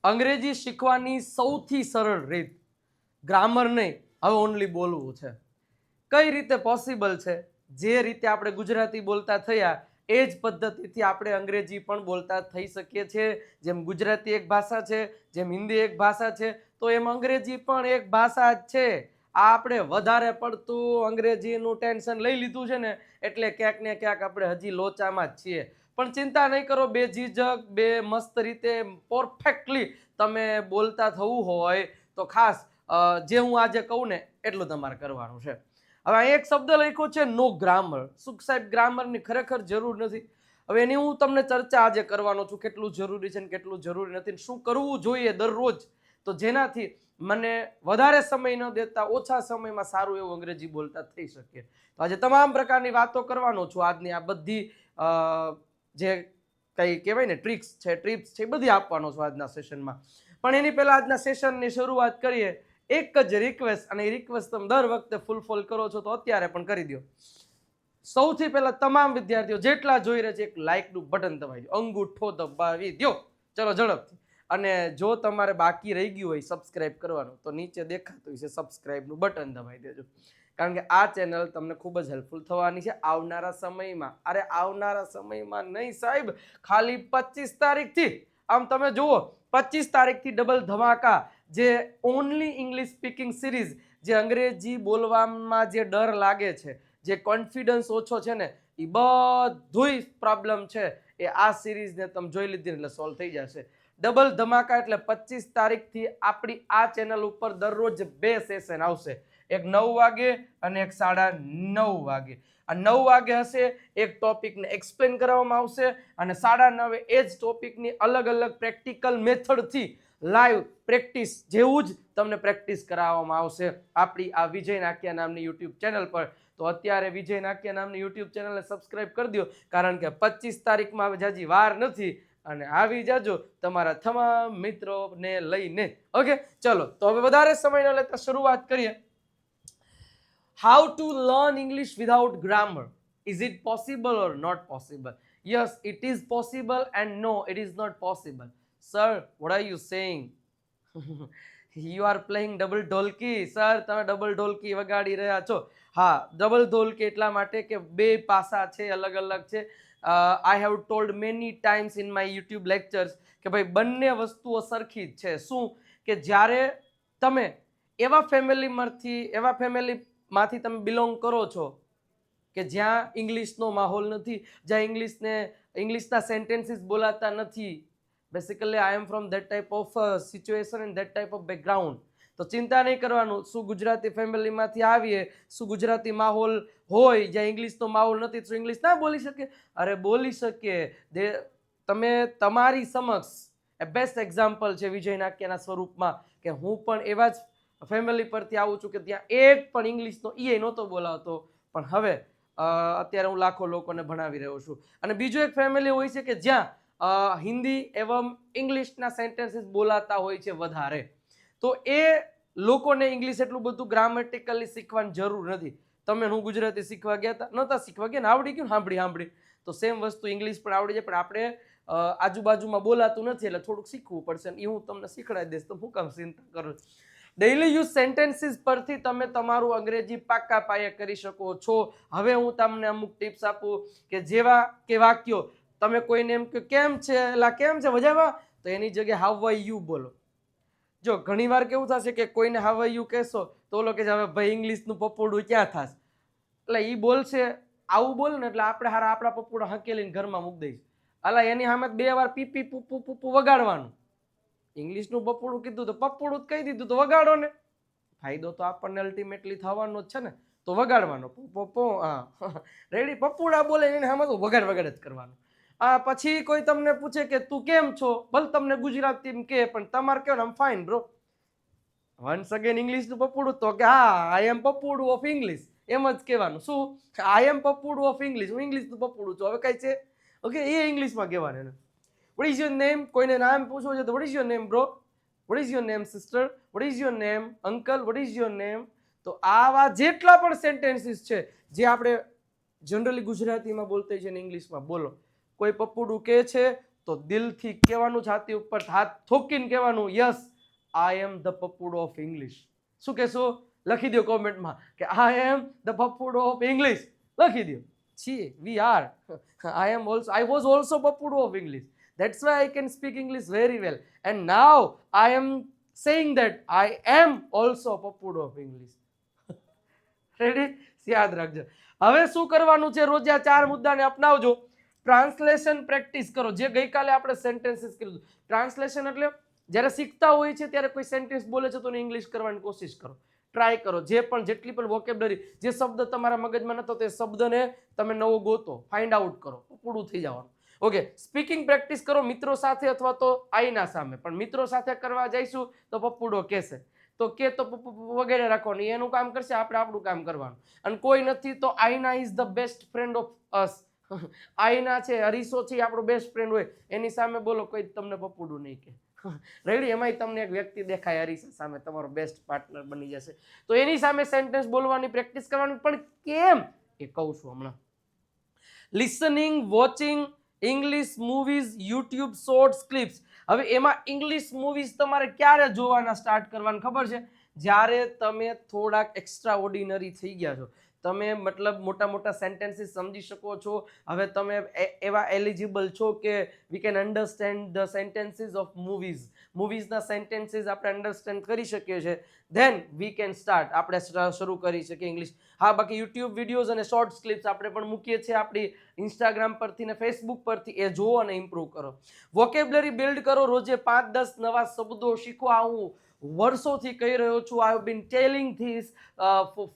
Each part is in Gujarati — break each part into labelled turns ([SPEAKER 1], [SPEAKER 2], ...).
[SPEAKER 1] અંગ્રેજી શીખવાની સૌથી સરળ રીત ગ્રામર નહીં, હવે ઓનલી બોલવું છે. કઈ રીતે પોસિબલ છે? જે રીતે આપણે ગુજરાતી બોલતા થયા એ જ પદ્ધતિથી આપણે અંગ્રેજી પણ બોલતા થઈ શકીએ છીએ. જેમ ગુજરાતી એક ભાષા છે, જેમ હિન્દી એક ભાષા છે, તો એમ અંગ્રેજી પણ એક ભાષા જ છે. આ આપણે વધારે પડતું અંગ્રેજીનું ટેન્શન લઈ લીધું છે ને, એટલે ક્યાંક ને ક્યાંક આપણે હજી લોચામાં જ છીએ. પણ ચિંતા નહીં કરો, બે ઝીઝક, બે મસ્ત રીતે પરફેક્ટલી તમે બોલતા થવું હોય તો ખાસ જે હું આજે કહું ને એટલું તમારે કરવાનું છે. હવે અહીં એક શબ્દ લખ્યો છે નો ગ્રામર. શું સાહેબ ગ્રામરની ખરેખર જરૂર નથી? હવે એની હું તમને ચર્ચા આજે કરવાનો છું, કેટલું જરૂરી છે ને કેટલું જરૂરી નથી, શું કરવું જોઈએ દરરોજ, તો જેનાથી મને વધારે સમય ન દેતા ઓછા સમયમાં સારું એવું અંગ્રેજી બોલતા થઈ શકે. તો આજે તમામ પ્રકારની વાતો કરવાનો છું. આજની આ બધી જે કઈ કહેવાય ને ટ્રિક્સ છે, ટિપ્સ છે, એ બધી આપવાનો છું આજના સેશનમાં. પણ એની પહેલા આજના સેશનની શરૂઆત કરીએ. એક જ રિક્વેસ્ટ, અને એ રિક્વેસ્ટ તમે દર વખતે ફૂલફિલ કરો છો તો અત્યારે પણ કરી દો. સૌથી પહેલા તમામ વિદ્યાર્થીઓ જેટલા જોઈ રહ્યા છે એક લાઇકનું બટન દબાવી દો, અંગૂઠો દબાવી દો, ચલો ઝડપથી. અને જો તમારે બાકી રહી ગયું હોય સબસ્ક્રાઇબ કરવાનું, તો નીચે દેખાતું છે સબસ્ક્રાઇબનું બટન દબાવી દેજો. કારણ કે આ ચેનલ તમને ખૂબ જ હેલ્પફુલ થવાની છે આવનારા સમયમાં. અરે આવનારા સમયમાં નહીં સાહેબ, ખાલી 25 તારીખથી. આમ તમે જુઓ, 25 તારીખથી ડબલ ધમાકા, જે ઓનલી ઇંગ્લિશ સ્પીકિંગ સિરીઝ, જે અંગ્રેજી બોલવામાં જે ડર લાગે છે, જે કોન્ફિડન્સ ઓછો છે ને, એ બધુંય પ્રોબ્લેમ છે એ આ સિરીઝને તમે જોઈ લીધી એટલે સોલ્વ થઈ જશે. ડબલ ધમાકા એટલે 25 તારીખથી આપણી આ ચેનલ ઉપર દરરોજ 2 સેશન આવશે, એક 9 વાગે અને એક 9:30 વાગે. આ 9 વાગે હશે, એક ટોપિકને એક્સપ્લેન કરવામાં આવશે, અને 9:30 એ જ ટોપિકની અલગ અલગ પ્રેક્ટિકલ મેથડથી લાઈવ પ્રેક્ટિસ જેવું જ તમને પ્રેક્ટિસ કરાવવામાં આવશે આપણી આ વિજય નાકિયા નામની યુટ્યુબ ચેનલ પર. તો અત્યારે વિજય નાકિયા નામની યુટ્યુબ ચેનલને સબસ્ક્રાઇબ કરી દો, કારણ કે 25 તારીખમાં હવે જાજી વાર નથી, અને આવી જાજો તમારા તમામ મિત્રોને લઈને. ઓકે, ચલો તો હવે વધારે સમય ન લેતા શરૂઆત કરીએ. How to learn English without grammar. Is it possible or not possible? Yes, it is possible, and no, it is not possible. Sir, what are you saying? You are playing double dholki. Sir, તમે ડબલ ઢોલકી વગાડી રહ્યા છો. હા, ડબલ ઢોલકી એટલા માટે કે બે પાસા છે, અલગ અલગ છે. I have told many times in my YouTube lectures કે ભાઈ બંને વસ્તુઓ સરખી જ છે. શું કે જ્યારે તમે એવા ફેમિલીમાંથી તમે બિલોંગ કરો છો કે જ્યાં ઇંગ્લિશનો માહોલ નથી, જ્યાં ઇંગ્લિશના સેન્ટેન્સીસ બોલાતા નથી. Basically I am from that type of situation and that type of background. તો ચિંતા નહીં કરવાનું. શું ગુજરાતી ફેમિલીમાંથી આવીએ, શું ગુજરાતી માહોલ હોય જ્યાં ઇંગ્લિશનો માહોલ નથી, શું ઇંગ્લિશ ના બોલી શકે? અરે બોલી શકીએ. તમે તમારી સમક્ષ એ બેસ્ટ એક્ઝામ્પલ છે વિજય નાક્યાના સ્વરૂપમાં, કે હું પણ એવા જ ફેમિલી પરથી આવું છું કે ત્યાં એક પણ ઇંગ્લિશનો નહોતો બોલાવતો, પણ હવે અત્યારે હું લાખો લોકોને ભણાવી રહ્યો છું. અને બીજું એક ફેમિલી હોય છે કે જ્યાં હિન્દી એવમ ઇંગ્લિશના સેન્ટેન્સીસ બોલાતા હોય છે વધારે. તો એ લોકોને ઇંગ્લિશ એટલું બધું ગ્રામેટિકલી શીખવાની જરૂર નથી. તમે હું ગુજરાતી શીખવા ગયા હતા, નહોતા શીખવા ગયા ને, આવડી ગયું સાંભળી. તો સેમ વસ્તુ ઇંગ્લિશ પણ આવડી જાય, પણ આપણે આજુબાજુમાં બોલાતું નથી એટલે થોડુંક શીખવું પડશે. એ હું તમને શીખડાવી દઈશ, તો હું કામ ચિંતા કરું. ડેઇલી યુઝ સેન્ટેન્સીસ પરથી તમે તમારું અંગ્રેજી પાક્કા પાયે કરી શકો છો. હવે હું તમને અમુક ટિપ્સ આપું કે જેવા કે વાક્યો તમે કોઈને એમ કે કેમ છે, એલા કેમ છે, મજામાં, તો એની જગ્યાએ હાઉ આર યુ બોલો. જો ઘણી વાર કેવું થશે કે કોઈને હાઉ આર યુ કહેશો તો ઓલો કે હવે ભાઈ ઇંગ્લિશનું પપોડું ક્યાં થશે, એટલે એ બોલશે આવું બોલે ને એટલે આપણે હારા આપણા પપોડા હકેલીને ઘરમાં મૂકી દઈશું. અલા એની સામે 2 વાર પીપી પૂપુ પૂપુ વગાડવાનું. ઇંગ્લિશનું પપોડું કીધું તો પપોડું જ કહી દીધું તો વગાડો ને. ફાયદો તો આપણને અલ્ટિમેટલી થવાનો જ છે ને, તો વગાડવાનો. રેડી, પપોડા બોલે એને સામે તો વગાડ જ કરવાનું. પછી કોઈ તમને પૂછે કે તું કેમ છો, ભલે તમને ગુજરાતી કે, પણ તમારે કેવું આમ ફાઇન બ્રો. વન્સ અગેન ઇંગ્લિશનું પપોડું તો કે હા આઈ એમ પપોડું ઓફ ઇંગ્લિશ, એમ જ કહેવાનું. શું? આઈ એમ પપોડું ઓફ ઇંગ્લિશ, હું ઇંગ્લિશનું પપોડું છું. હવે કઈ છે? ઓકે, એ ઇંગ્લિશમાં કહેવાનું એને. Vote is your name? કોઈને નામ પૂછવું છે તો vote is your name bro, vote is your name sister, vote is your name uncle, vote is your name. તો આવા જેટલા પણ સેન્ટેન્સીસ છે જે આપણે જનરલી ગુજરાતીમાં બોલતા છે ને ઇંગ્લિશમાં બોલો. કોઈ પપ્પુડું કહે છે તો દિલથી કહેવાનું, છાતી ઉપર હાથ ઠોકીને કહેવાનું, યસ આઈ એમ ધ પપ્પુડો ઓફ ઇંગ્લિશ. શું કહેશો? લખી દો કોમેન્ટમાં કે આઈ એમ ધ પપ્પુડો ઓફ ઇંગ્લિશ. લખી દો. છીએ, we are. I was also પપ્પુડો of English. That's why I can speak English very well. And now I am saying that I am also પપ્પુડો ઓફ ઇંગ્લિશ. રેડી? યાદ રાખજો. હવે શું કરવાનું છે? રોજ આ 4 મુદ્દાને અપનાવજો. ટ્રાન્સલેશન પ્રેક્ટિસ કરો. જે ગઈકાલે આપણે સેન્ટેન્સીસ કીધું. ટ્રાન્સલેશન એટલે જ્યારે શીખતા હોય છે ત્યારે કોઈ સેન્ટેન્સ બોલે છે તો એને ઇંગ્લિશ કરવાની કોશિશ કરો. ટ્રાય કરો. જેટલી પણ વોકેબ્યુલરી, જે શબ્દ તમારા મગજમાં નતો તે શબ્દને તમે નવો ગોતો, ફાઇન્ડ આઉટ કરો, પૂરું થઈ જવાનું. ઓકે, સ્પીકિંગ પ્રેક્ટિસ કરો મિત્રો સાથે અથવા તો આઈના સામે. પણ મિત્રો સાથે કરવા જઈશું તો પપ્પુડો કહેશે, તો વગેરે રાખવાનું, એનું કામ કરશે, આપણે આપણું કામ કરવાનું. અને કોઈ નથી તો આઈના is the best friend of us. આઈના છે, હરીસો છે, આપણો બેસ્ટ ફ્રેન્ડ હોય, એની સામે બોલો, કોઈ તમને પપ્પુડું નહીં કહે. રેડી? એમાંય તમને એક વ્યક્તિ દેખાય હરીસા સામે, તમારો બેસ્ટ પાર્ટનર બની જશે, તો એની સામે સેન્ટેન્સ બોલવાની પ્રેક્ટિસ કરવાની. પણ કેમ એ કહું છું હમણાં. Listening, watching English movies, YouTube shorts, clips. હવે એમાં ઇંગ્લિશ મૂવીઝ તમારે ક્યારે જોવાના સ્ટાર્ટ કરવાનું ખબર છે? જ્યારે તમે થોડાક એક્સ્ટ્રા ઓર્ડિનરી થઈ ગયા છો, તમે મતલબ મોટા મોટા સેન્ટેન્સીસ સમજી શકો છો. હવે તમે એવા એલિજિબલ છો કે we can understand the sentences of મૂવીઝના સેન્ટેન્સીસ આપણે અન્ડરસ્ટેન્ડ કરી શકીએ છીએ. ધેન વી કેન સ્ટાર્ટ, આપણે શરૂ કરી શકીએ ઇંગ્લિશ. હા, બાકી યુટ્યુબ વિડીયોઝ અને શોર્ટ્સ ક્લિપ્સ આપણે પણ મૂકીએ છીએ આપણી ઇન્સ્ટાગ્રામ પરથી ને ફેસબુક પરથી. એ જુઓ અને ઇમ્પ્રૂવ કરો. વોકેબ્યુલરી બિલ્ડ કરો. રોજે 5-10 નવા શબ્દો શીખો. આવું વર્ષોથી કહી રહ્યો છું. I have been telling this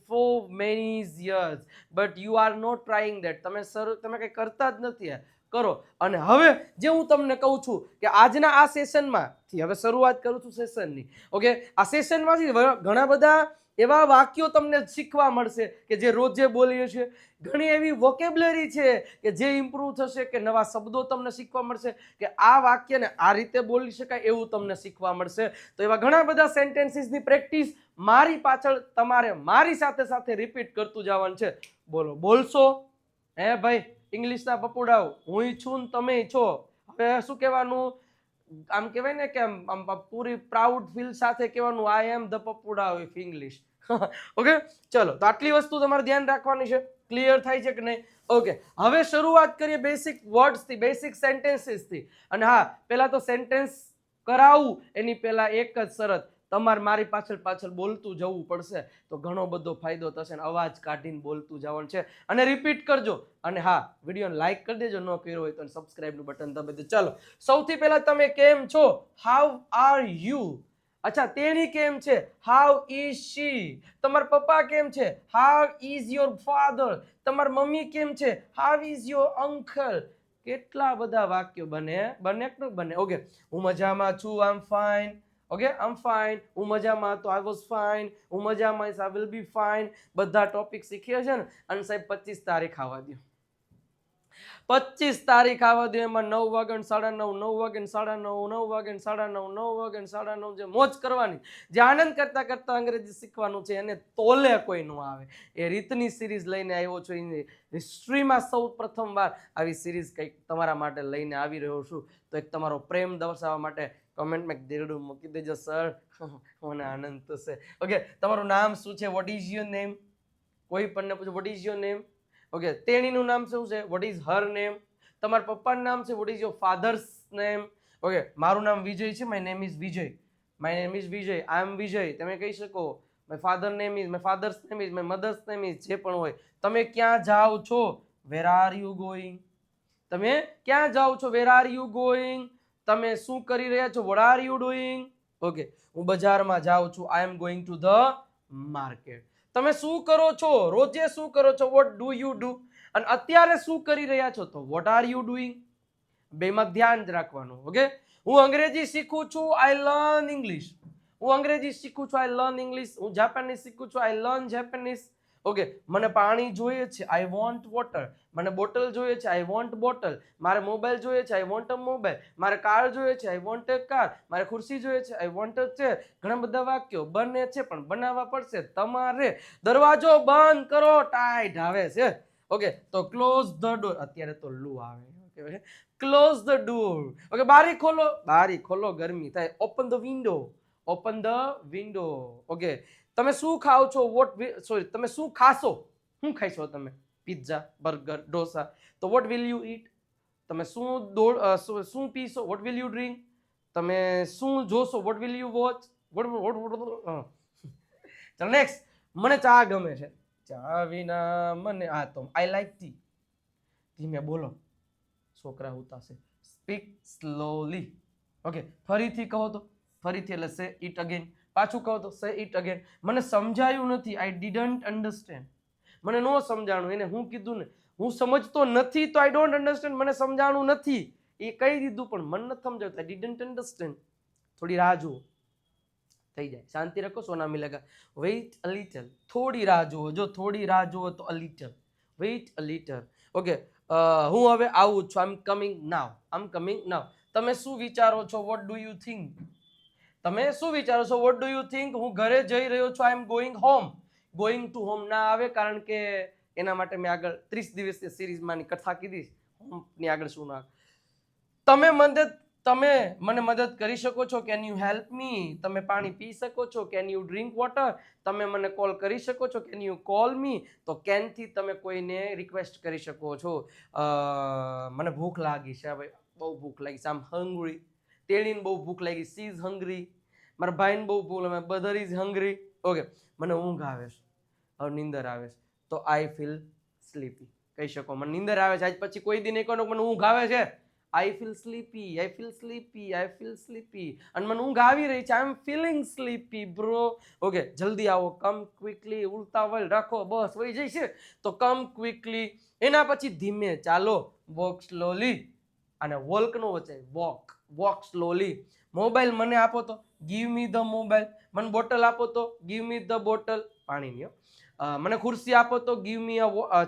[SPEAKER 1] for many years, but you are not trying that. તમે કંઈ કરતા જ નથી. કરો. અને હવે જે હું તમને કહું છું કે આજના આ સેશનમાંથી હવે શરૂઆત કરું છું સેશનની. ઓકે, આ સેશનમાંથી ઘણા બધા એવા વાક્યો તમને શીખવા મળશે કે જે રોજે બોલીએ છીએ. ઘણી એવી વોકેબ્યુલરી છે કે જે ઇમ્પ્રૂવ થશે, કે નવા શબ્દો તમને શીખવા મળશે, કે આ વાક્યને આ રીતે બોલી શકાય એવું તમને શીખવા મળશે. તો એવા ઘણા બધા સેન્ટેન્સીસની પ્રેક્ટિસ મારી પાછળ તમારે મારી સાથે સાથે રિપીટ કરતું જવાનું છે. બોલો, બોલશો? હે ભાઈ ઇંગ્લિશના પપ્પુડાઓ, હું છું ને તમે છો. હવે શું કહેવાનું? આમ કહેવાય ને કે આમ પૂરી પ્રાઉડ ફીલ સાથે કહેવાનું, આઈ એમ ધ પપ્પુડા ઓફ ઇંગ્લિશ. ઓકે, ચલો. તો આટલી વસ્તુ તમારે ધ્યાન રાખવાની છે. ક્લિયર થાય છે કે નહીં? ઓકે, હવે શરૂઆત કરીએ બેસિક વર્ડ્સથી, બેસિક સેન્ટેન્સીસથી. અને હા, પહેલા તો સેન્ટેન્સ કરાવું એની પહેલા એક જ શરત, તમારે મારી પાછળ બોલતું જવું પડશે, તો ઘણો બધો ફાયદો થશે. અવાજ કાઢીને બોલતું જવાનું છે અને રિપીટ કરજો. અને હા, વિડીયોને લાઈક કરી દેજો, ન કર્યો હોય તો સબસ્ક્રાઇબનું બટન દબાવી દેજો. ચાલો, સૌથી પહેલા તમે કેમ છો? How are you? અચ્છા, તેણી કેમ છે? How is she? તમારા પપ્પા કેમ છે? How is your father? તમારી મમ્મી કેમ છે? How is your uncle? કેટલા બધા વાક્યો બને કે ન બને? ઓકે, હું મજામાં છું, I am fine. Okay, I am fine. હું મજામાં તો આઈ વોઝ ફાઇન. હું મજામાં આઈ વિલ બી ફાઇન. બધા ટોપિક શીખીએ છે ને. અને સાહેબ 25 તારીખ આવવા દો. 25 તારીખ આવવા દો. એમાં 9 વાગે 9:30, 9 વાગે 9:30, 9 વાગે 9:30, 9 વાગે 9:30 જે મોજ કરવાની, જે આનંદ કરતા કરતા અંગ્રેજી શીખવાનું છે, એને તોલે કોઈ ન આવે. એ રીતની સિરીઝ લઈને આવ્યો છું. હિસ્ટ્રીમાં સૌ પ્રથમવાર આવી સિરીઝ કંઈક તમારા માટે લઈને આવી રહ્યો છું. તો એક તમારો પ્રેમ દર્શાવવા માટે કમેન્ટમાં એક દેરડું મૂકી દેજો સર, મને આનંદ થશે. ઓકે, તમારું નામ શું છે? What is your name? કોઈ પણ પૂછો what is your name? Okay, તેણીનું નામ શું છે? What is her name? તમારા પપ્પાનું નામ છે? What is your father's name? Okay, મારું નામ વિજય છે. My name is Vijay. My name is Vijay. I am Vijay. તમે કહી શકો my father name is, my father's name is, my mother's name is, જે પણ હોય. તમે ક્યાં જાઓ છો? Where are you going? તમે ક્યાં જાઓ છો? Where are you going? તમે શું કરી રહ્યા છો? What are you doing? Okay, હું બજારમાં જાઉં છું. I am going to the market. તમે શું કરો છો? રોજે શું કરો છો? What do you do? અને અત્યારે શું કરી રહ્યા છો? તો વોટ આર યુ ડુઈંગ? બેમાં ધ્યાન રાખવાનું. ઓકે, હું અંગ્રેજી શીખું છું. I learn English. હું અંગ્રેજી શીખું છું. I learn English. હું જાપાનીઝ શીખું છું. I learn Japanese. ઓકે, મને પાણી જોઈએ છે. I want water. મને બોટલ જોઈએ છે. I want bottle. મારે મોબાઈલ જોઈએ છે. I want a mobile. મારે કાર જોઈએ છે. I want a car. મારે ખુરશી જોઈએ છે. I want a chair. ઘણા બધા વાક્યો બને છે પણ બનાવવા પડશે તમારે. દરવાજો બંધ કરો, ટાઈટ આવે છે. ઓકે, તો ક્લોઝ ધ ડોર. અત્યારે તો લૂ આવે. કહેવાય, ક્લોઝ ધ ડોર. ઓકે, બારી ખોલો, ગરમી થાય. Open the window. ઓકે, તમે શું ખાઓ છો? તમે શું ખાશો? શું ખાઈશો તમે? Pizza, burger, dosa. તો વોટ વિલ યુ ઈટ? તમે શું પીશો? What will you drink? તમે શું જોશો? What will you watch? ચલો નેક્સ્ટ. મને ચા ગમે છે. ચા વિના મને તો આઈ લાઈક ટી. ધીમે બોલો, છોકરા ઉતાશે. Speak slowly. ઓકે, ફરીથી કહો તો. ફરીથી એટલે સે ઇટ અગેન. પાછું કહો તો સે ઇટ અગેન. મને સમજાયું નથી. આઈ ડીડન્ટ અન્ડરસ્ટેન્ડ. મને નો સમજાણું. એને હું કીધું ને, હું સમજતો નથી તો આઈ ડોન્ટ અન્ડરસ્ટેન્ડ. મને સમજાણું નથી એ કહી દીધું, પણ મને નથી સમજાવતા. આઈ ડીડન્ટ અન્ડરસ્ટેન્ડ. થોડી રાહ જુઓ, થઈ જાય. શાંતિ રાખો, સોના મિલેગા. Weight a little. થોડી રાહ જુઓ. જો થોડી રાહ જુઓ તો a little. Wait a little. Okay, હું હવે આવું છું. I am coming now. તમે શું વિચારો છો? What do you think? તમે શું વિચારો છો? What do you think? હું ઘરે જઈ રહ્યો છું. I am going home. Going to home ના આવે, કારણ કે એના માટે મેં આગળ 30 દિવસની સિરીઝમાંની કથા કીધી. હોમની આગળ શું ના. તમે મને મદદ કરી શકો છો? Can you help me? તમે પાણી પી શકો છો? Can you drink water? તમે મને કોલ કરી શકો છો? કેન યુ કોલ મી? તો કેન થી તમે કોઈને રિક્વેસ્ટ કરી શકો છો. મને ભૂખ લાગી છે, ભાઈ બહુ ભૂખ લાગી છે. આમ હંગ્રી. તેણીને બહુ ભૂખ લાગી. She is hungry. મારા ભાઈને બહુ ભૂખ લાગે. બધર ઇઝ હંગ્રી. ઓકે, મને ઊંઘ આવે છે. હવે નીંદર આવે છે, તો આઈ ફીલ સ્લીપી. કહી શકો મને નીંદર આવે છે. આજ પછી કોઈ દી નહીં કહો મને ઊંઘ આવે છે. I feel sleepy. અને મને ઊંઘ આવી રહી છે. I am feeling sleepy bro. Okay, જલ્દી આવો. કમ ક્વિકલી. ઉતાવળ રાખો, બસ વહી જઈ છે તો કમ ક્વિકલી. એના પછી ધીમે ચાલો. Walk slowly. અને વોલ્ક નો વચાય. Walk slowly. મોબાઈલ મને આપો તો ગીવ મી ધ મોબાઈલ. મને બોટલ આપો તો ગીવ મી ધ બોટલ. પાણીની. મને ખુરશી આપો તો ગીવ મી અ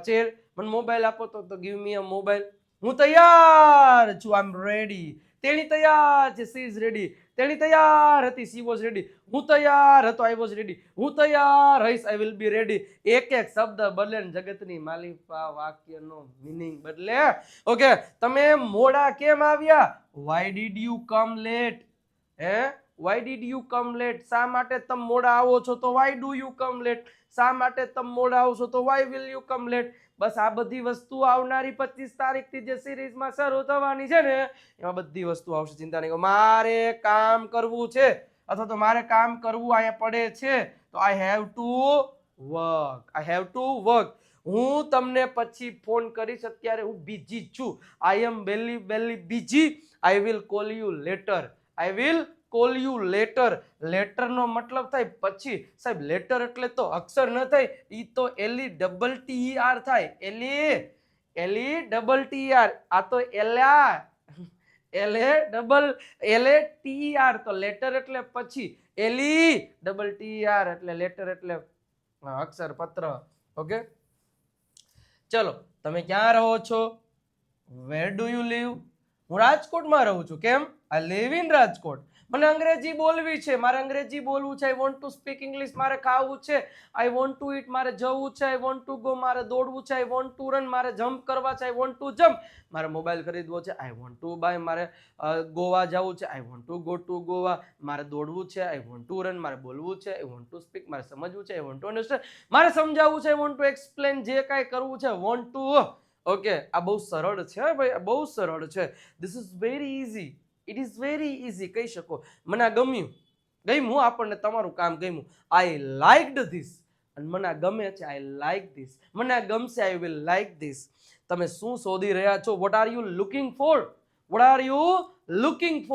[SPEAKER 1] ચેર. મને મોબાઈલ આપો તો ગીવ મી અ મોબાઈલ. હું તૈયાર છું. I M ready. તેણી તૈયાર છે. She is ready. તેણી તૈયાર હતી. She was ready. હું તૈયાર હતો. I was ready. હું તૈયાર રહીશ. આઈ વિલ બી રેડી. એક એક શબ્દ બદલે જગતની માલિકા વાક્યનો મીનિંગ બદલે. ઓકે, તમે મોડા કેમ આવ્યા? Why did you come late? Why did you come late? શા માટે તમે મોડા આવો છો? તો why do you come late? શા માટે તમે મોડા આવશો? તો why will you come late? બસ આ બધી વસ્તુ આવનારી 25 તારીખથી જે સિરીઝમાં શરૂ થવાની છે ને, એમાં બધી વસ્તુ આવશે. ચિંતા નહીં કરો. મારે કામ કરવું છે, અથવા તો મારે કામ કરવું અહીંયા પડે છે, તો આઈ હેવ ટુ વર્ક. હું તમને પછી ફોન કરીશ. અત્યારે હું બીજી છું. I am very busy. I will call you later. Later નો મતલબ થાય પછી. સાહેબ લેટર એટલે તો અક્ષર ન થાય, ઈ તો LETTER થાય. LETTER. આ તો LATER. તો લેટર એટલે પછી. LETTER એટલે લેટર એટલે અક્ષર, પત્ર. ઓકે, ચલો. તમે ક્યાં રહો છો? Where do you live? હું રાજકોટમાં રહું છું. કેમ? I live in Rajkot. મને અંગ્રેજી બોલવી છે. મારે અંગ્રેજી બોલવું છે. I want to speak English. મારે ખાવું છે. I want to eat. મારે જવું છે. I want to go. મારે દોડવું છે. I want to run. મારે જમ્પ કરવા છે. I want to jump. મારે મોબાઈલ ખરીદવો છે. I want to buy. મારે ગોવા જવું છે. I want to go to Goa. મારે દોડવું છે. I want to run. મારે બોલવું છે. I want to speak. મારે સમજવું છે. I want to understand. મારે સમજાવવું છે. I want two explain. જે કાંઈ કરવું છે. Want to. ઓકે, આ બહુ સરળ છે ભાઈ. આ બહુ સરળ છે. This is very easy. It is very easy. કહી શકો મને આ ગમ્યું. આપણને તમારું કામ ગમ્યું. I લાઇક્ડ this. અને મને આ ગમે છે. I like this. મને આ ગમશે. I will like this. તમે શું શોધી રહ્યા છો? What are you looking for? Looking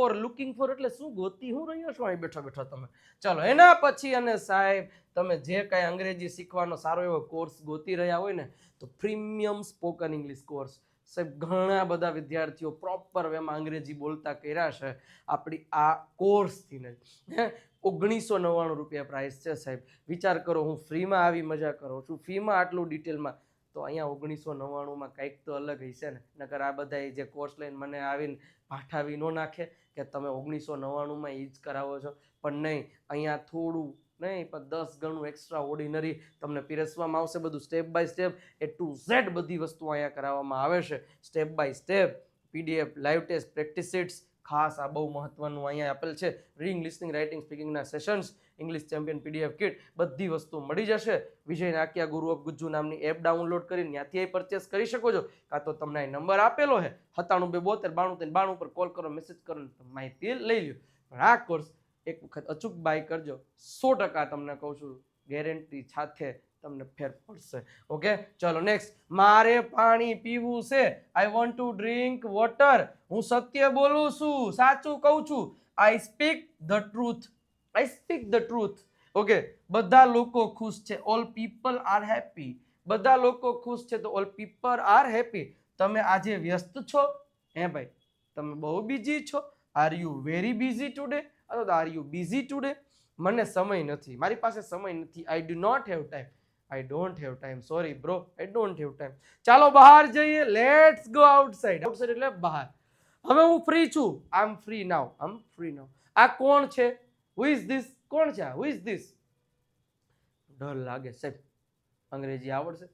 [SPEAKER 1] for એટલે શું ગોતી હું રહ્યો છો અહીં બેઠા બેઠા તમે? ચાલો, એના પછી અને સાહેબ તમે જે કાંઈ અંગ્રેજી શીખવાનો સારો એવો કોર્સ ગોતી રહ્યા હોય ને, તો પ્રીમિયમ સ્પોકન ઇંગ્લિશ કોર્સ. સાહેબ ઘણા બધા વિદ્યાર્થીઓ પ્રોપર વેમાં અંગ્રેજી બોલતા કર્યા છે આપણી આ કોર્સથી ને. 1999 પ્રાઇસ છે સાહેબ. વિચાર કરો, હું ફ્રીમાં આવી મજા કરું છું. ફ્રીમાં આટલું ડિટેલમાં. તો અહીંયા 1999 કંઈક તો અલગ હશે ને. નકર આ બધા જે કોર્સ લઈને મને આવીને પાઠાવી ન નાખે કે તમે 1999 એ જ કરાવો છો. પણ નહીં, અહીંયા થોડું નહીં પણ 10 ગણું એક્સ્ટ્રા ઓર્ડિનરી તમને પીરસવામાં આવશે. બધું step by step, A to Z બધી વસ્તુ અહીંયા કરાવવામાં આવે છે. Step by step. PDF live test practice sheets, ખાસ આ બહુ મહત્વનું અહીંયા આપેલ છે, રીડિંગ લિસનિંગ રાઇટિંગ સ્પીકિંગના sessions, English champion PDF kit, બધી વસ્તુ મળી જશે. વિજય નાકિયા ગુરુ ઓફ ગુજ્જુ નામની એપ ડાઉનલોડ કરીને ત્યાંથી પરચેસ કરી શકો છો, કાં તો તમને અહીં નંબર આપેલો છે 97 272 93 92 પર કોલ કરો, મેસેજ કરો, માહિતી લઈ લ્યો. પણ આ કોર્સ એક વખત અચૂક બાય કરજો, 100% તમને કહું છું, ગેરંટી સાથે તમને ફેર પડશે. ઓકે, ચલો નેક્સ્ટ. મારે પાણી પીવું છે, I want two drink water. હું સત્ય બોલું છું, સાચું કહું છું. આઈ speak the truth. I speak the truth. Okay, બધા લોકો ખુશ છે, ઓલ પીપલ આર હેપી. બધા લોકો ખુશ છે તો ઓલ પીપલ આર હેપી. તમે આજે વ્યસ્ત છો? હે ભાઈ, તમે બહુ બિઝી છો? Are you very busy today? અથવા આર યુ બિઝી ટુડે? મને સમય નથી, મારી પાસે સમય નથી. I do not have time. I don't have time. Sorry bro, I don't have time. ચાલો બહાર જઈએ, લેટ્સ ગો આઉટસાઇડ. આઉટસાઇડ એટલે બહાર. હવે હું ફ્રી છું, I M free now. I M free નાઉ. આ કોણ છે? Who is this? કોણ છે? Who is this? ડર લાગે સાહેબ, અંગ્રેજી આવડશે?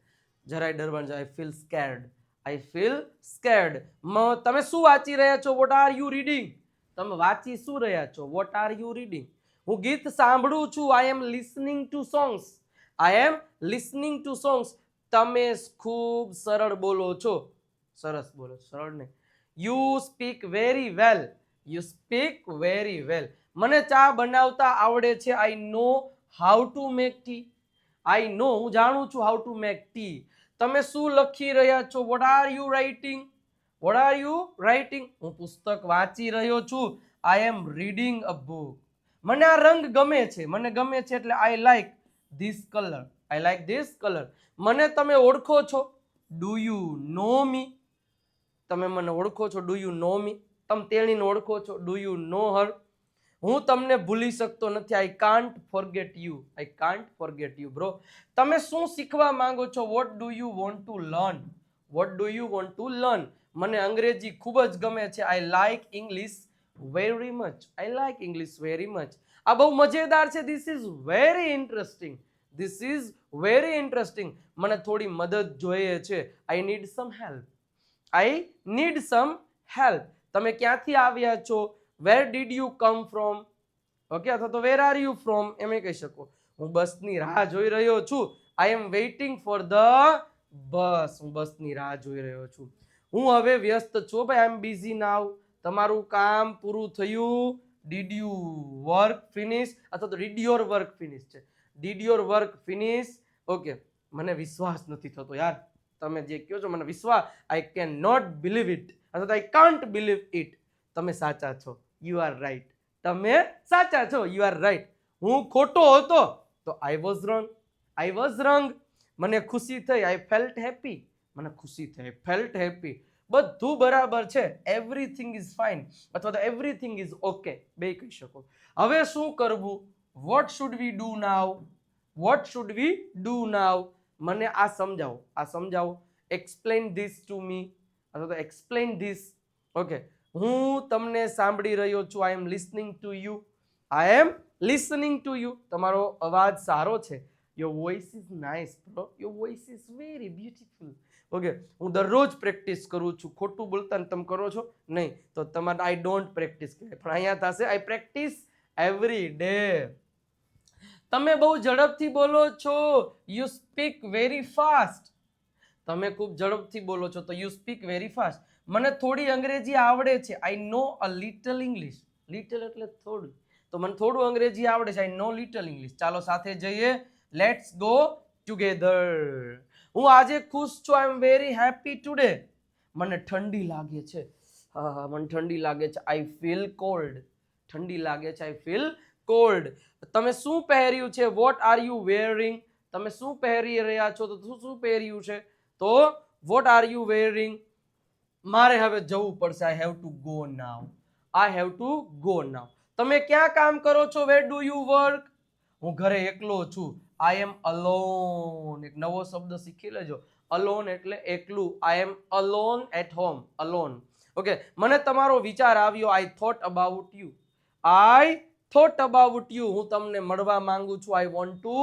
[SPEAKER 1] જરાય ડરવાનું છે. I feel scared. I feel scared. તમે શું વાંચી રહ્યા છો? What are you reading? તમે વાંચી શું રહ્યા છો? What are you reading? હું ગીત સાંભળું છું. I am listening to songs. I am listening to songs. તમે ખૂબ સરળ બોલો છો. સરસ બોલો, સરળ નહીં. You speak very well. You speak very well. મને ચા બનાવતા આવડે છે. I know how to make tea. I know, હું જાણું છું, હાઉ ટુ મેક ટી. તમે શું લખી રહ્યા છો? What are you writing? Vote are you writing? હું પુસ્તક વાંચી રહ્યો છું. I am reading a book. મને આ રંગ ગમે છે. મને ગમે છે એટલે I like this colour. I like this colour. મને તમે ઓળખો છો? ડુ યુ નો મી? તમે મને ઓળખો છો? ડુ યુ નો મી? તમે તેણીને ઓળખો છો? ડુ યુ નો હર? હું તમને ભૂલી શકતો નથી. I can't forget you. I can't forget you bro. તમે શું શીખવા માંગો છો? What do you want to learn? Vote do you want to learn? મને અંગ્રેજી ખૂબ જ ગમે છે. I like English very much. I like English very much. આ બહુ મજેદાર છે. This is very interesting. This is very interesting. મને થોડી મદદ જોઈએ છે. I need some help. I need some help. તમે ક્યાંથી આવ્યા છો? વેર did you come from? Okay, અથવા તો વેર આર યુ ફ્રોમ એમ કહી શકો. હું બસની રાહ જોઈ રહ્યો છું. I am waiting for the bus. હું બસની રાહ જોઈ રહ્યો છું. હું હવે વ્યસ્ત છું ભાઈ. આઈ એમ બિઝી નાઉ. તમારું કામ પૂરું થયું? Did you work finish? અથવા તો ડીડ યોર વર્ક ફિનિશ છે. Did your work finish? Okay, મને વિશ્વાસ નથી થતો યાર, તમે જે કહો છો મને વિશ્વાસ, I can not believe it, અથવા તો આઈ કાન્ટ બિલીવ ઇટ. તમે સાચા છો. You are right. તમે સાચા છો. You are right. હું ખોટો હતો તો I was wrong. I was wrong. મને ખુશી થઈ. I felt happy. મને ખુશી થઈ. Felt happy. બધું બરાબર છે. એવરીથિંગ ઇઝ ફાઇન અથવા તો એવરીથિંગ ઇઝ ઓકે, બે કહી શકો. હવે શું કરવું? What should we do now? What should we do now? મને આ સમજાવો. આ સમજાવો. એક્સપ્લેન ધીસ ટુ મી અથવા તો એક્સપ્લેન ધીસ. ઓકે, હું તમને સાંભળી રહ્યો છું. I am listening to you. I am listening to you. તમારો અવાજ સારો છે. Your voice is nice bro. Your voice is very beautiful. Okay, હું દરરોજ પ્રેક્ટિસ કરું છું. ખોટું બોલતા ને તમે કરો છો નહીં તો તમારે આઈ ડોન્ટ પ્રેક્ટિસ કહેવાય. પણ અહીંયા થશે આઈ પ્રેક્ટિસ એવરી ડે. તમે બહુ ઝડપથી બોલો છો. You speak very fast. તમે ખૂબ ઝડપથી બોલો છો તો યુ સ્પીક વેરી ફાસ્ટ. મને થોડી અંગ્રેજી આવડે છે. I no a little English. Little એટલે થોડું. તો મને થોડું અંગ્રેજી આવડે છે. I no little English. ચાલો સાથે જઈએ. Let's go together. હું આજે ખુશ છું. I am very happy today. મને ઠંડી લાગે છે. હા હા, મને ઠંડી લાગે છે. I feel cold. ઠંડી લાગે છે. I feel cold. તમે શું પહેર્યું છે? What are you wearing? તમે શું પહેરી રહ્યા છો? તો શું પહેર્યું છે? તો વોટ આર યુ વેરિંગ? મારે હવે જવું પડશે. I have to go now. I have to go now. તમે ક્યાં કામ કરો છો? Where do you work? હું ઘરે એકલો છું. I am alone. એક નવો શબ્દ શીખી લેજો. અલોન એટલે એકલું. I am alone at home. Alone. Okay, મને તમારો વિચાર આવ્યો. I thought about you. I thought about you. હું તમને મળવા માંગુ છું. I want to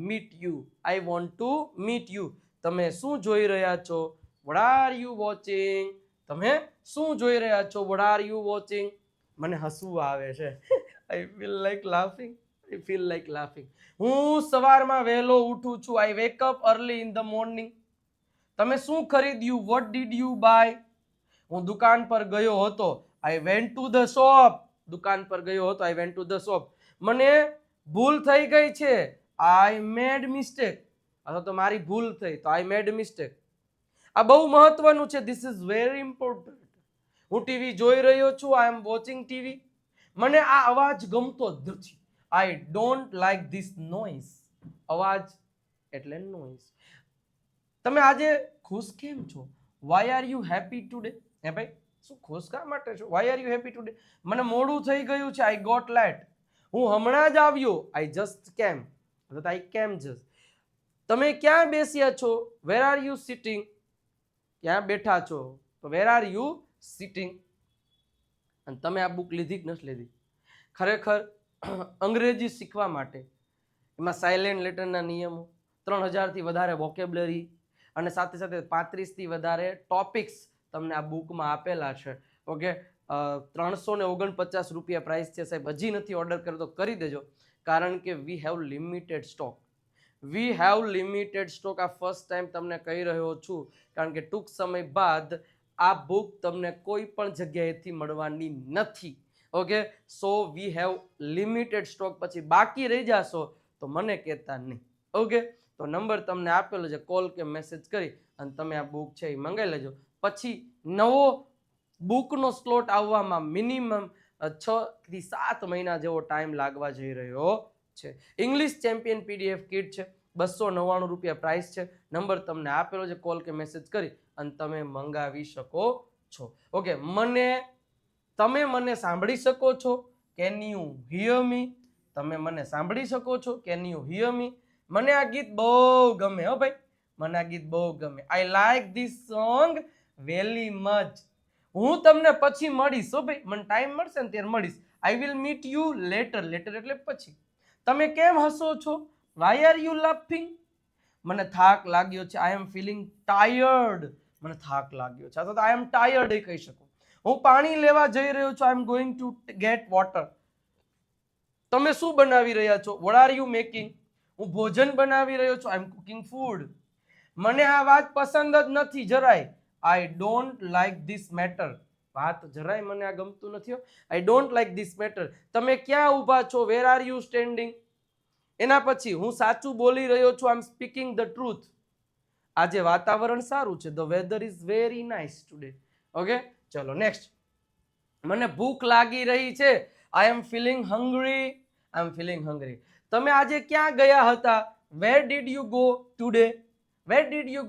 [SPEAKER 1] meet you. I want to meet you. તમે શું જોઈ રહ્યા છો? What are you watching? તમે શું જોઈ રહ્યા છો? What are you watching? મને હસવું આવે છે. I feel like laughing. હું સવારમાં વહેલો ઉઠું છું. I wake up early in the morning. તમે શું ખરીદ્યું? What did you buy? હું દુકાન પર ગયો હતો. I went to the shop. દુકાન પર ગયો હતો. I went to the shop. મને ભૂલ થઈ ગઈ છે. I made mistake. અથવા તો મારી ભૂલ થઈ તો આઈ મેડ મિસ્ટેક. આ બહુ મહત્વનું છે. This is very important. હું ટીવી જોઈ રહ્યો છું. I am watching TV. મને આ અવાજ ગમતો જ નથી. I don't like this noise. અવાજ એટલે નોઇઝ. તમે આજે ખુશ કેમ છો? Why are you happy today? હે ભાઈ, શું ખુશ કા માટે છો? Why are you happy today? મને મોડું થઈ ગયું છે. I got late. હું હમણાં જ આવ્યો. આઈ જસ્ટ કેમ. આઈ કેમ જસ્ટ. તમે ક્યાં બેસ્યા છો? Where are you sitting? ક્યાં બેઠા છો? તો વેર આર યુ સિટિંગ. અને તમે આ બુક લીધી કે નથી લીધી? ખરેખર અંગ્રેજી શીખવા માટે એમાં સાયલેન્ટ લેટરના નિયમો, 3000 થી વધારે વોકેબ્લરી અને સાથે સાથે 35 થી વધારે ટોપિક્સ તમને આ બુકમાં આપેલા છે. ઓકે, 349 રૂપિયા પ્રાઇસ છે સાહેબ. હજી નથી ઓર્ડર કર્યો તો કરી દેજો, કારણ કે વી હેવ લિમિટેડ સ્ટોક. આ ફર્સ્ટ ટાઈમ તમને કહી રહ્યો છું, કારણ કે ટૂંક સમય બાદ આ બુક તમને કોઈ પણ જગ્યાએથી મળવાની નથી. Okay, so we have limited stock. પછી બાકી રહી જશો તો મને કહેતા નહીં. ઓકે, તો નંબર તમને આપેલો છે, કોલ કે મેસેજ કરી અને તમે આ બુક છે એ મંગાવી લેજો. પછી નવો બુકનો સ્લોટ આવવામાં મિનિમમ 6 થી 7 મહિના જેવો ટાઈમ લાગવા જઈ રહ્યો છે. ઇંગ્લિશ ચેમ્પિયન PDF કિટ છે, 299 રૂપિયા પ્રાઇસ છે. નંબર તમને આપેલો છે, કોલ કે મેસેજ કરી અને તમે મંગાવી શકો છો. ઓકે, તમે મને સાંભળી શકો છો? કેન યુ હિયર મી? તમે મને સાંભળી શકો છો? કેન યુ હિયર મી? મને આ ગીત બહુ ગમે હો ભાઈ, મને આ ગીત બહુ ગમે. I like this song very much. હું તમને પછી મળીશ હો ભાઈ, મને ટાઈમ મળશે ને ત્યારે મળીશ. I will meet you later. Later એટલે પછી. તમે કેમ હસો છો? Why are you laughing? મને થાક લાગ્યો છે. I am feeling tired. મને થાક લાગ્યો છે, અથવા તો આઈ એમ ટાયર્ડ એ કહી શકો. હું પાણી લેવા જઈ રહ્યો છું. I am going to get water. તમે શું બનાવી રહ્યા છો? What are you making? હું ભોજન બનાવી રહ્યો છું. I am cooking food. મને આ વાત પસંદ જ નથી જરાય. I don't like this matter. વાત જરાય મને આ ગમતું નથી. I don't like this matter. તમે ક્યાં ઊભા છો? Where are you standing? એના પછી હું સાચું બોલી રહ્યો છું. I am speaking the truth. આજે વાતાવરણ સારું છે. The weather is very nice today. Okay, ચલો નેક્સ્ટ. મને ભૂખ લાગી રહી છે. I am feeling hungry. તમે આજે ક્યાં ગયા હતા? Where did you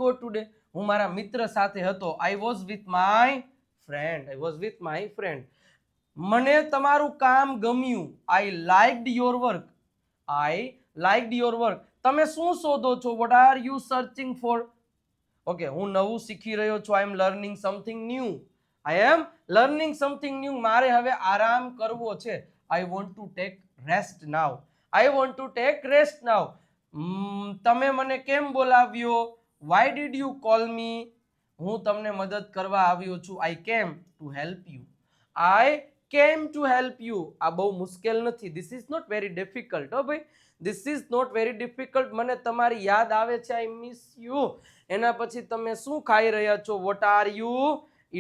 [SPEAKER 1] go today? હું મારા મિત્ર સાથે હતો. I was with my friend. મને તમારું કામ ગમ્યું. I liked your work. તમે શું શોધો છો? What are you searching for? Okay, હું નવું શીખી રહ્યો છું. I am learning something new. મારે હવે આરામ કરવો છે. I want to take rest now. તમે મને કેમ બોલાવ્યો? Why did you call me? હું તમને મદદ કરવા આવ્યો છું. આઈ કેમ ટુ હેલ્પ યુ. આ બહુ મુશ્કેલ નથી. This is not very difficult. હો ભાઈ, this is not very difficult. મને તમારી યાદ આવે છે. I miss you. એના પછી તમે શું ખાઈ રહ્યા છો? What are you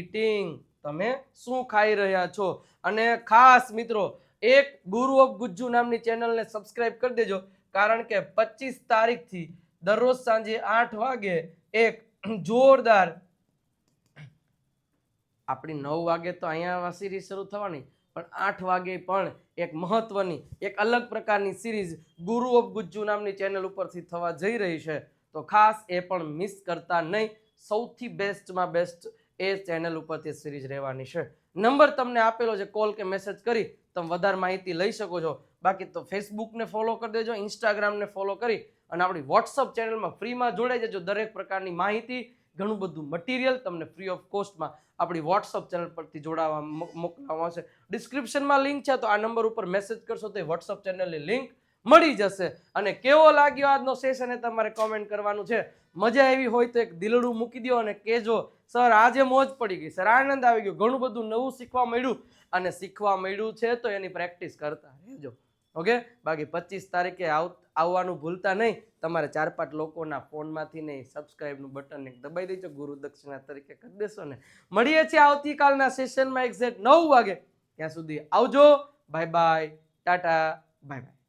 [SPEAKER 1] eating? તમે શું ખાઈ રહ્યા છો? અને ખાસ મિત્રો, એક ગુરુ ઓફ ગુજ્જુ નામની ચેનલને સબસ્ક્રાઇબ કરી દેજો, કારણ કે 25 તારીખથી દરરોજ સાંજે 8 વાગે એક જોરદાર, આપણી 9 વાગે તો અહીંયા સિરીઝ શરૂ થવાની, પણ 8 વાગે પણ એક મહત્વની, એક અલગ પ્રકારની સિરીઝ ગુરુ ઓફ ગુજ્જુ નામની ચેનલ ઉપરથી થવા જઈ રહી છે. તો ખાસ એ પણ મિસ કરતા નહીં. સૌથી બેસ્ટમાં બેસ્ટ એ ચેનલ ઉપરથી સિરીઝ રહેવાની છે. નંબર તમને આપેલો છે, કોલ કે મેસેજ કરી તમે વધારે માહિતી લઈ શકો છો. બાકી તો ફેસબુકને ફોલો કરી દેજો, ઇન્સ્ટાગ્રામને ફોલો કરી અને આપણી વોટ્સઅપ ચેનલમાં ફ્રીમાં જોડાઈ જજો. દરેક પ્રકારની માહિતી, ઘણું બધું મટીરિયલ તમને ફ્રી ઓફ કોસ્ટમાં આપણી વોટ્સઅપ ચેનલ પરથી જોડાવા મોકલવામાં આવશે. ડિસ્ક્રિપ્શનમાં લિંક છે, તો આ નંબર ઉપર મેસેજ કરશો તો વોટ્સઅપ ચેનલની લિંક મળી જશે. અને કેવો લાગ્યો આજનો સેશન એ તમારે કોમેન્ટ કરવાનું છે. મજા આવી હોય તો એક દિલડું મૂકી દો અને કહેજો સર આજે મોજ પડી ગઈ, સર આનંદ આવી ગયો, ઘણું બધું નવું શીખવા મળ્યું. અને શીખવા મળ્યું છે તો એની પ્રેક્ટિસ કરતા રહેજો. ઓકે, બાકી 25 તારીખે આવવાનું ભૂલતા નહીં. તમારે 4-5 લોકોના ફોનમાંથી નહીં સબસ્ક્રાઇબનું બટન દબાઈ દેજો, ગુરુ દક્ષિણા તરીકે કરી દેશો ને. મળીએ છીએ આવતીકાલના સેશનમાં એક્ઝેક્ટ 9 વાગે. ત્યાં સુધી આવજો. Bye bye, Tata, bye bye.